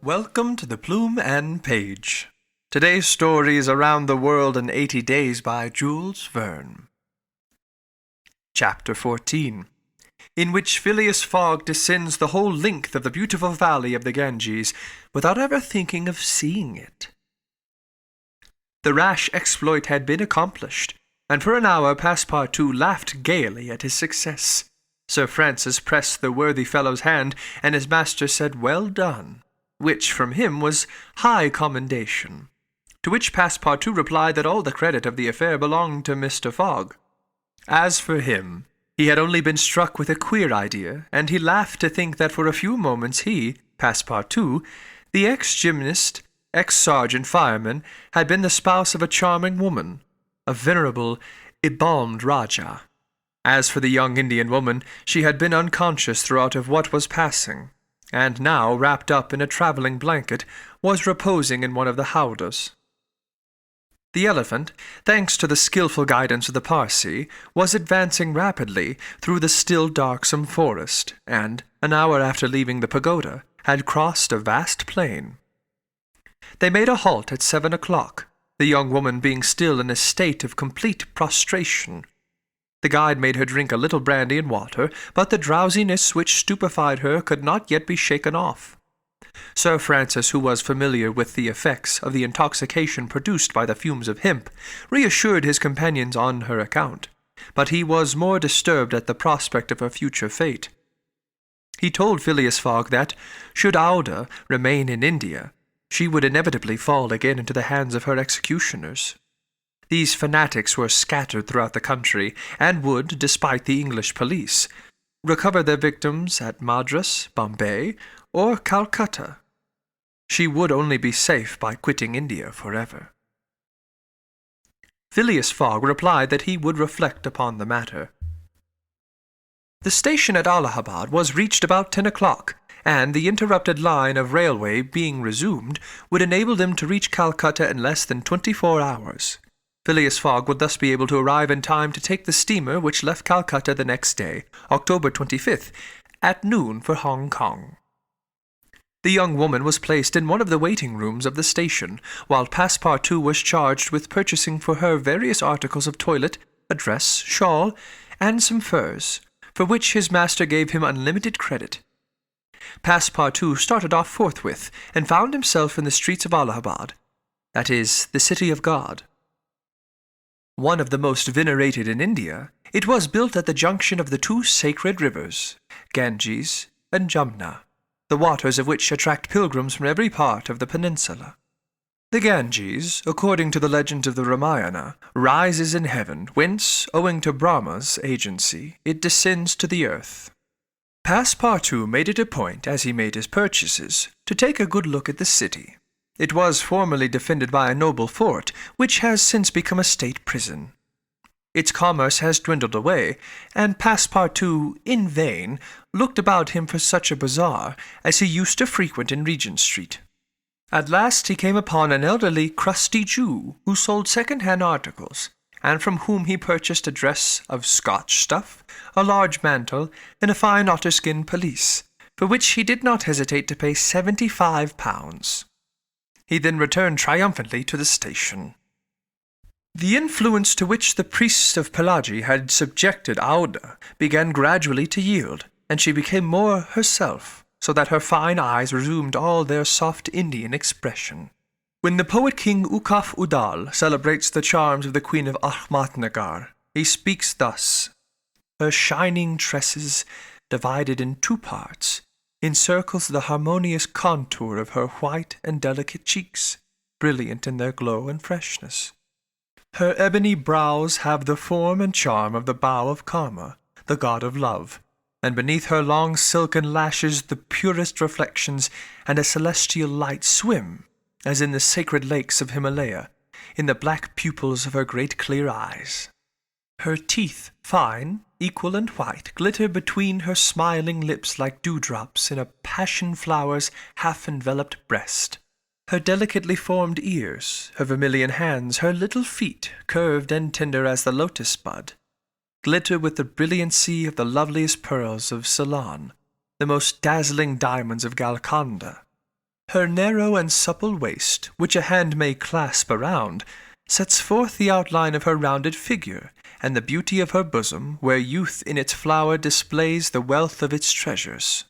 Welcome to the Plume and Page. Today's story is Around the World in 80 Days by Jules Verne. Chapter 14, in which Phileas Fogg descends the whole length of the beautiful valley of the Ganges without ever thinking of seeing it. The rash exploit had been accomplished, and for an hour Passepartout laughed gaily at his success. Sir Francis pressed the worthy fellow's hand, and his master said, "Well done," which from him was high commendation. To which Passepartout replied that all the credit of the affair belonged to Mr. Fogg. As for him, he had only been struck with a queer idea, and he laughed to think that for a few moments he, Passepartout, the ex-gymnast, ex-sergeant fireman, had been the spouse of a charming woman, a venerable, embalmed Rajah. As for the young Indian woman, she had been unconscious throughout of what was passing, and now, wrapped up in a travelling blanket, was reposing in one of the howdahs. The elephant, thanks to the skilful guidance of the Parsee, was advancing rapidly through the still darksome forest, and, an hour after leaving the pagoda, had crossed a vast plain. They made a halt at 7 o'clock, the young woman being still in a state of complete prostration. The guide made her drink a little brandy and water, but the drowsiness which stupefied her could not yet be shaken off. Sir Francis, who was familiar with the effects of the intoxication produced by the fumes of hemp, reassured his companions on her account, but he was more disturbed at the prospect of her future fate. He told Phileas Fogg that, should Aouda remain in India, she would inevitably fall again into the hands of her executioners. These fanatics were scattered throughout the country, and would, despite the English police, recover their victims at Madras, Bombay, or Calcutta. She would only be safe by quitting India forever. Phileas Fogg replied that he would reflect upon the matter. The station at Allahabad was reached about 10 o'clock, and the interrupted line of railway being resumed would enable them to reach Calcutta in less than 24 hours. Phileas Fogg would thus be able to arrive in time to take the steamer which left Calcutta the next day, October 25th, at noon for Hong Kong. The young woman was placed in one of the waiting rooms of the station, while Passepartout was charged with purchasing for her various articles of toilet, a dress, shawl, and some furs, for which his master gave him unlimited credit. Passepartout started off forthwith, and found himself in the streets of Allahabad, that is, the city of God. One of the most venerated in India, it was built at the junction of the two sacred rivers, Ganges and Jumna, the waters of which attract pilgrims from every part of the peninsula. The Ganges, according to the legends of the Ramayana, rises in heaven, whence, owing to Brahma's agency, it descends to the earth. Passepartout made it a point, as he made his purchases, to take a good look at the city. It was formerly defended by a noble fort, which has since become a state prison. Its commerce has dwindled away, and Passepartout, in vain, looked about him for such a bazaar as he used to frequent in Regent Street. At last he came upon an elderly, crusty Jew who sold second-hand articles, and from whom he purchased a dress of Scotch stuff, a large mantle, and a fine otter-skin pelisse, for which he did not hesitate to pay £75. He then returned triumphantly to the station. The influence to which the priests of Pelagi had subjected Aouda began gradually to yield, and she became more herself, so that her fine eyes resumed all their soft Indian expression. When the poet King Ukaf Udal celebrates the charms of the Queen of Ahmadnagar, he speaks thus: "Her shining tresses, divided in two parts, encircles the harmonious contour of her white and delicate cheeks, brilliant in their glow and freshness. Her ebony brows have the form and charm of the bow of Karma, the god of love, and beneath her long silken lashes the purest reflections and a celestial light swim, as in the sacred lakes of Himalaya, in the black pupils of her great clear eyes. Her teeth, fine, equal and white, glitter between her smiling lips like dewdrops in a passion flower's half-enveloped breast. Her delicately formed ears, her vermilion hands, her little feet, curved and tender as the lotus bud, glitter with the brilliancy of the loveliest pearls of Ceylon, the most dazzling diamonds of Golconda. Her narrow and supple waist, which a hand may clasp around, sets forth the outline of her rounded figure, and the beauty of her bosom, where youth in its flower displays the wealth of its treasures.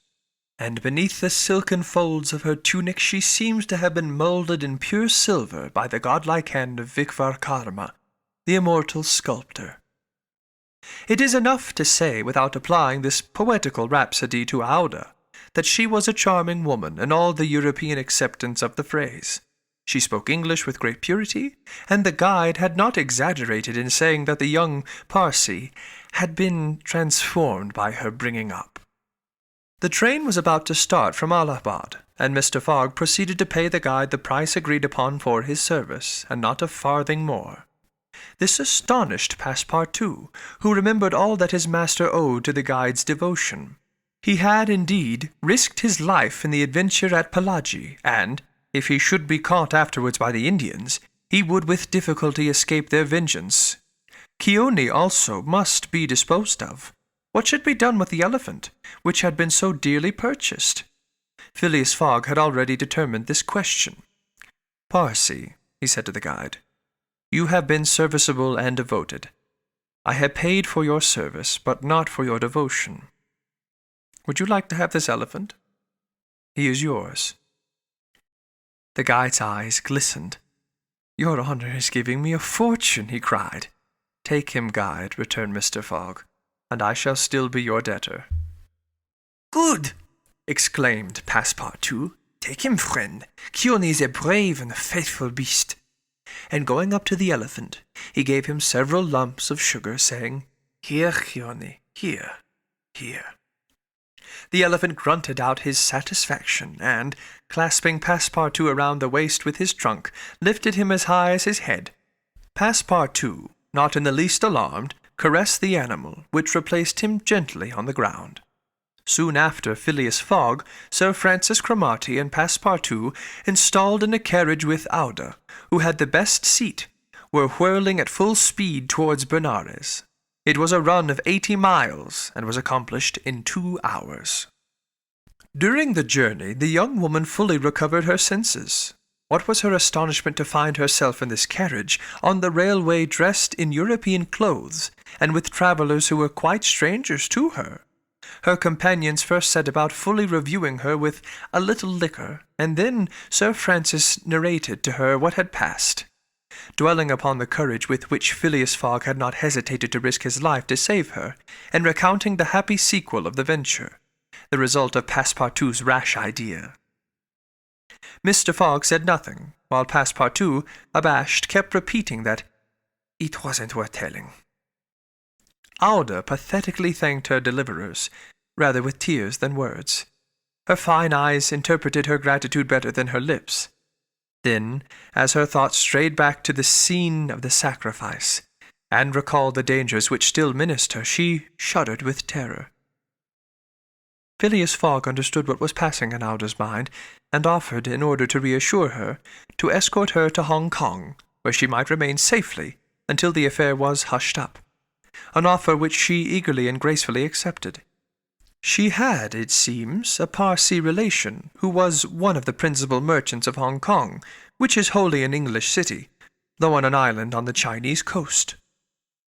And beneath the silken folds of her tunic she seems to have been moulded in pure silver by the godlike hand of Vikvarkarma, the immortal sculptor. It is enough to say, without applying this poetical rhapsody to Auda, that she was a charming woman in all the European acceptance of the phrase. She spoke English with great purity, and the guide had not exaggerated in saying that the young Parsee had been transformed by her bringing up. The train was about to start from Allahabad, and Mr. Fogg proceeded to pay the guide the price agreed upon for his service, and not a farthing more. This astonished Passepartout, who remembered all that his master owed to the guide's devotion. He had, indeed, risked his life in the adventure at Pelagi, and, if he should be caught afterwards by the Indians, he would with difficulty escape their vengeance. Keone also must be disposed of. What should be done with the elephant, which had been so dearly purchased? Phileas Fogg had already determined this question. "Parsee," he said to the guide, "you have been serviceable and devoted. I have paid for your service, but not for your devotion. Would you like to have this elephant? He is yours." The guide's eyes glistened. "Your honor is giving me a fortune," he cried. "Take him, guide," returned Mr. Fogg, "and I shall still be your debtor." "Good!" exclaimed Passepartout. "Take him, friend. Keone is a brave and faithful beast." And going up to the elephant, he gave him several lumps of sugar, saying, "Here, Keone, here, here." The elephant grunted out his satisfaction, and, clasping Passepartout around the waist with his trunk, lifted him as high as his head. Passepartout, not in the least alarmed, caressed the animal, which replaced him gently on the ground. Soon after Phileas Fogg, Sir Francis Cromarty, and Passepartout, installed in a carriage with Auda, who had the best seat, were whirling at full speed towards Benares. It was a run of 80 miles, and was accomplished in 2 hours. During the journey, the young woman fully recovered her senses. What was her astonishment to find herself in this carriage, on the railway, dressed in European clothes, and with travellers who were quite strangers to her. Her companions first set about fully reviewing her with a little liquor, and then Sir Francis narrated to her what had passed, dwelling upon the courage with which Phileas Fogg had not hesitated to risk his life to save her, and recounting the happy sequel of the venture, the result of Passepartout's rash idea. Mr. Fogg said nothing, while Passepartout, abashed, kept repeating that it wasn't worth telling. Auda pathetically thanked her deliverers, rather with tears than words. Her fine eyes interpreted her gratitude better than her lips. Then, as her thoughts strayed back to the scene of the sacrifice, and recalled the dangers which still menaced her, she shuddered with terror. Phileas Fogg understood what was passing in Auda's mind, and offered, in order to reassure her, to escort her to Hong Kong, where she might remain safely until the affair was hushed up, an offer which she eagerly and gracefully accepted. She had, it seems, a Parsee relation, who was one of the principal merchants of Hong Kong, which is wholly an English city, though on an island on the Chinese coast.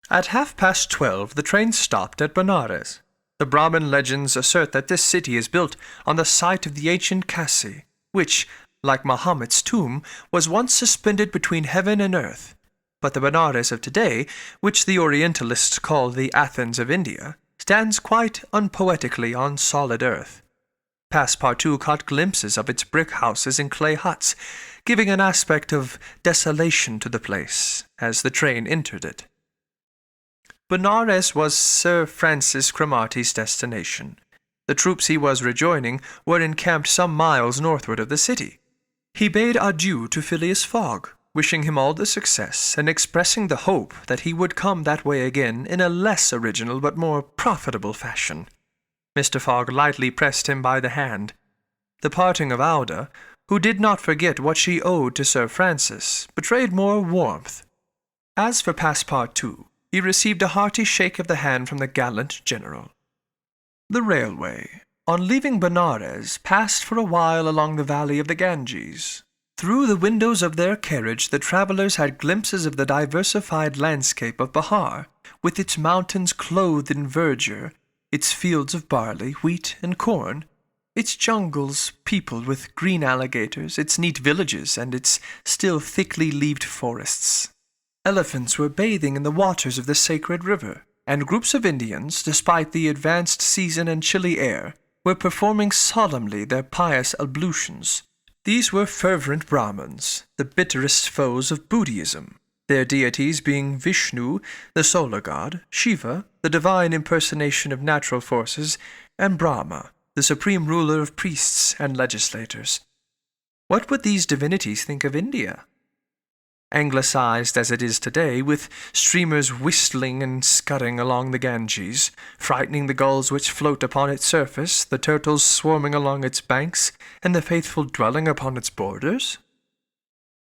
At 12:30 the train stopped at Benares. The Brahmin legends assert that this city is built on the site of the ancient Kasi, which, like Mahomet's tomb, was once suspended between heaven and earth. But the Benares of today, which the Orientalists call the Athens of India, stands quite unpoetically on solid earth. Passepartout caught glimpses of its brick houses and clay huts, giving an aspect of desolation to the place as the train entered it. Benares was Sir Francis Cromarty's destination. The troops he was rejoining were encamped some miles northward of the city. He bade adieu to Phileas Fogg, wishing him all the success, and expressing the hope that he would come that way again in a less original but more profitable fashion. Mr. Fogg lightly pressed him by the hand. The parting of Auda, who did not forget what she owed to Sir Francis, betrayed more warmth. As for Passepartout, he received a hearty shake of the hand from the gallant general. The railway, on leaving Benares, passed for a while along the valley of the Ganges. Through the windows of their carriage the travellers had glimpses of the diversified landscape of Bahar, with its mountains clothed in verdure, its fields of barley, wheat, and corn, its jungles peopled with green alligators, its neat villages, and its still thickly leaved forests. Elephants were bathing in the waters of the sacred river, and groups of Indians, despite the advanced season and chilly air, were performing solemnly their pious ablutions. These were fervent Brahmins, the bitterest foes of Buddhism, their deities being Vishnu, the solar god, Shiva, the divine impersonation of natural forces, and Brahma, the supreme ruler of priests and legislators. What would these divinities think of India? Anglicized as it is today, with streamers whistling and scudding along the Ganges, frightening the gulls which float upon its surface, the turtles swarming along its banks, and the faithful dwelling upon its borders?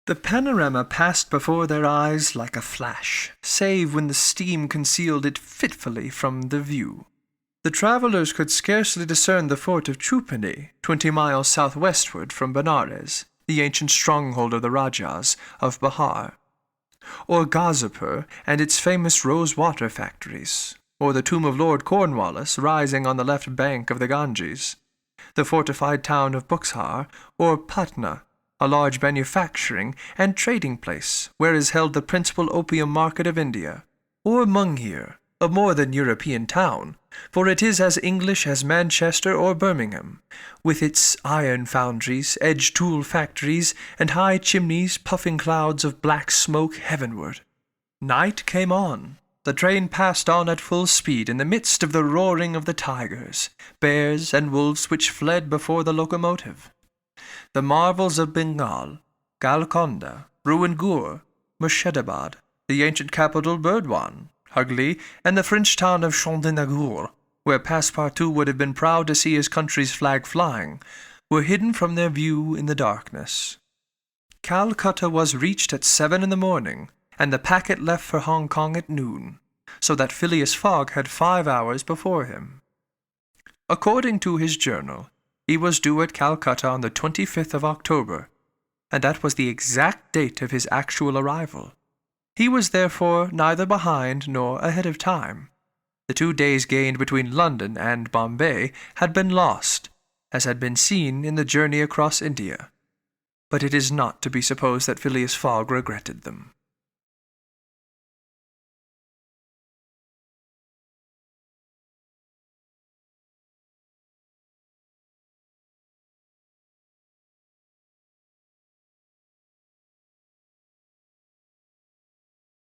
The panorama passed before their eyes like a flash, save when the steam concealed it fitfully from the view. The travellers could scarcely discern the fort of Trupani, 20 miles southwestward from Benares, the ancient stronghold of the Rajas of Bahar, or Gazipur and its famous rose-water factories, or the tomb of Lord Cornwallis rising on the left bank of the Ganges, the fortified town of Buxar, or Patna, a large manufacturing and trading place where is held the principal opium market of India, or Mungir, a more than European town, for it is as English as Manchester or Birmingham, with its iron foundries, edge-tool factories, and high chimneys puffing clouds of black smoke heavenward. Night came on. The train passed on at full speed in the midst of the roaring of the tigers, bears, and wolves which fled before the locomotive. The marvels of Bengal, Golconda, Ruingur, Murshidabad, the ancient capital Burdwan, Hugli, and the French town of Chandinagur, where Passepartout would have been proud to see his country's flag flying, were hidden from their view in the darkness. Calcutta was reached at 7 in the morning, and the packet left for Hong Kong at noon, so that Phileas Fogg had 5 hours before him. According to his journal, he was due at Calcutta on the 25th of October, and that was the exact date of his actual arrival. He was therefore neither behind nor ahead of time. The 2 days gained between London and Bombay had been lost, as had been seen in the journey across India. But it is not to be supposed that Phileas Fogg regretted them.